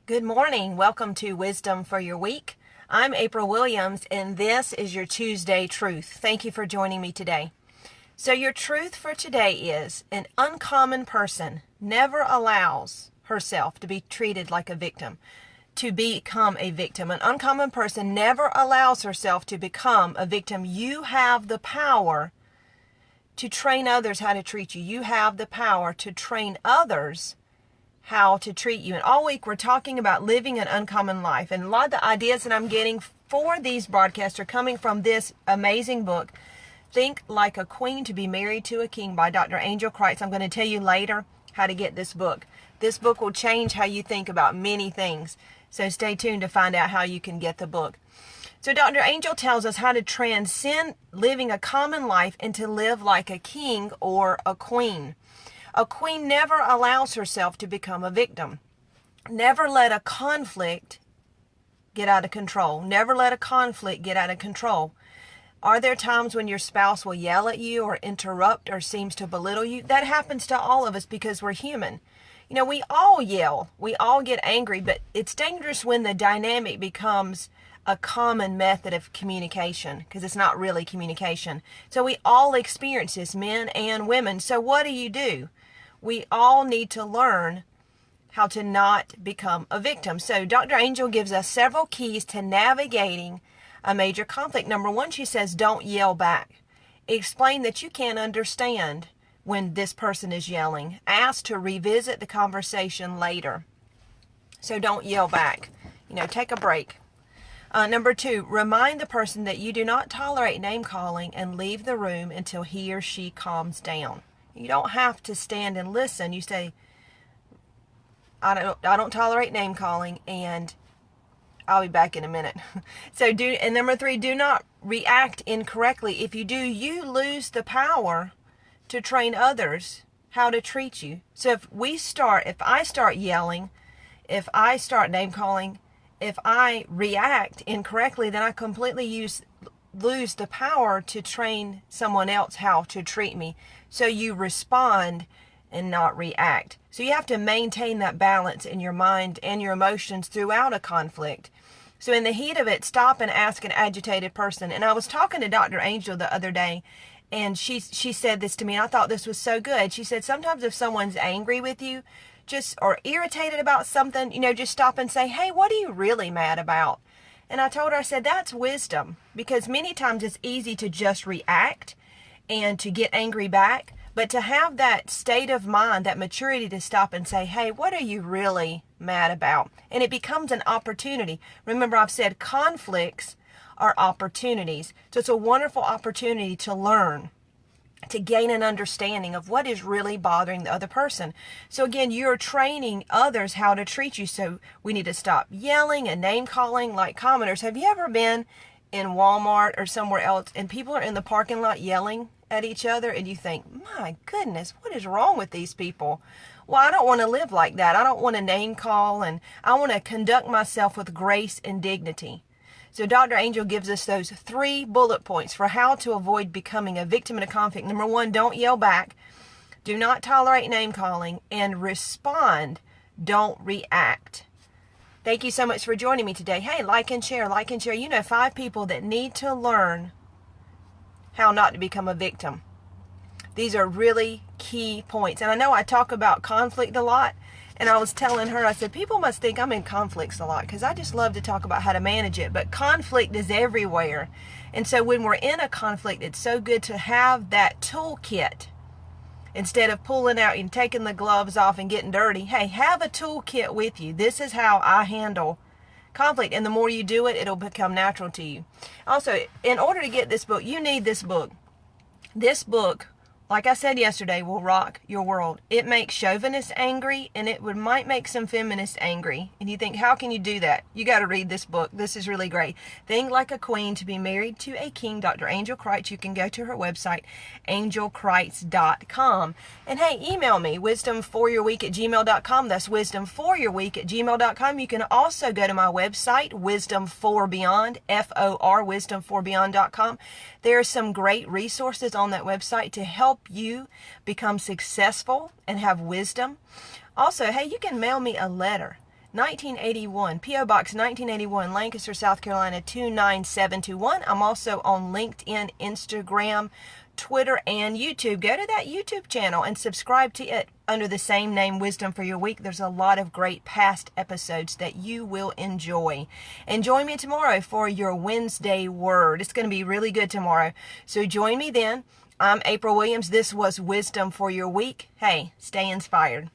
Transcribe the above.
Good morning. Welcome to Wisdom for Your Week. I'm April Williams, and this is your Tuesday Truth. Thank you for joining me today. So your truth for today is an uncommon person never allows herself to be treated like a victim, to become a victim. An uncommon person never allows herself to become a victim. You have the power to train others how to treat you. You have the power to train others how to treat you. And all week we're talking about living an uncommon life. And a lot of the ideas that I'm getting for these broadcasts are coming from this amazing book, Think Like a Queen to Be Married to a King by Dr. Angel Kreitz. I'm going to tell you later how to get this book. This book will change how you think about many things. So stay tuned to find out how you can get the book. So Dr. Angel tells us how to transcend living a common life and to live like a king or a queen. A queen never allows herself to become a victim. Never let a conflict get out of control. Never let a conflict get out of control. Are there times when your spouse will yell at you or interrupt or seems to belittle you? That happens to all of us because we're human. You know, we all yell. We all get angry, but it's dangerous when the dynamic becomes a common method of communication, because it's not really communication. So we all experience this, men and women. So what do? We all need to learn how to not become a victim. So Dr. Angel gives us several keys to navigating a major conflict. Number one, she says, don't yell back. Explain that you can't understand when this person is yelling. Ask to revisit the conversation later. So don't yell back. Take a break. Number two, remind the person that you do not tolerate name calling and leave the room until he or she calms down. You don't have to stand and listen. You say, I don't tolerate name calling, and I'll be back in a minute. And number three, do not react incorrectly. If you do, you lose the power to train others how to treat you. So if I start yelling, if I start name calling, if I react incorrectly, then I completely lose the power to train someone else how to treat me. So you respond and not react. So you have to maintain that balance in your mind and your emotions throughout a conflict. So in the heat of it, stop and ask an agitated person. And I was talking to Dr. Angel the other day, and she said this to me, and I thought this was so good. She said, sometimes if someone's angry with you, or irritated about something, just stop and say, hey, what are you really mad about? And I told her, I said, that's wisdom, because many times it's easy to just react and to get angry back, but to have that state of mind, that maturity to stop and say, hey, what are you really mad about? And it becomes an opportunity. Remember, I've said conflicts are opportunities. So it's a wonderful opportunity to learn, to gain an understanding of what is really bothering the other person. So again, you're training others how to treat you. So we need to stop yelling and name calling like commoners. Have you ever been in Walmart or somewhere else and people are in the parking lot yelling at each other and you think, my goodness, what is wrong with these people? Well, I don't want to live like that. I don't want to name call, and I want to conduct myself with grace and dignity. So Dr. Angel gives us those 3 bullet points for how to avoid becoming a victim in a conflict. Number 1, don't yell back. Do not tolerate name calling, and respond. Don't react. Thank you so much for joining me today. Hey, like and share. 5 people that need to learn how not to become a victim. These are really key points. And I know I talk about conflict a lot. And I was telling her, I said, people must think I'm in conflicts a lot because I just love to talk about how to manage it. But conflict is everywhere. And so when we're in a conflict, it's so good to have that toolkit. Instead of pulling out and taking the gloves off and getting dirty, hey, have a toolkit with you. This is how I handle conflict. And the more you do it, it'll become natural to you. Also, in order to get this book, you need this book. This book, like I said yesterday, will rock your world. It makes chauvinists angry, and it might make some feminists angry. And you think, how can you do that? You got to read this book. This is really great. Think Like a Queen to Be Married to a King, Dr. Angel Kreitz. You can go to her website, angelkreitz.com. And hey, email me, wisdomforyourweek@gmail.com. That's wisdomforyourweek@gmail.com. You can also go to my website, Wisdom for Beyond, F-O-R, wisdomforbeyond.com. There are some great resources on that website to help you become successful and have wisdom. Also, hey, you can mail me a letter. 1981, P.O. Box 1981, Lancaster, South Carolina 29721. I'm also on LinkedIn, Instagram, Twitter, and YouTube. Go to that YouTube channel and subscribe to it under the same name, Wisdom for Your Week. There's a lot of great past episodes that you will enjoy. And join me tomorrow for your Wednesday Word. It's going to be really good tomorrow. So join me then. I'm April Williams. This was Wisdom for Your Week. Hey, stay inspired.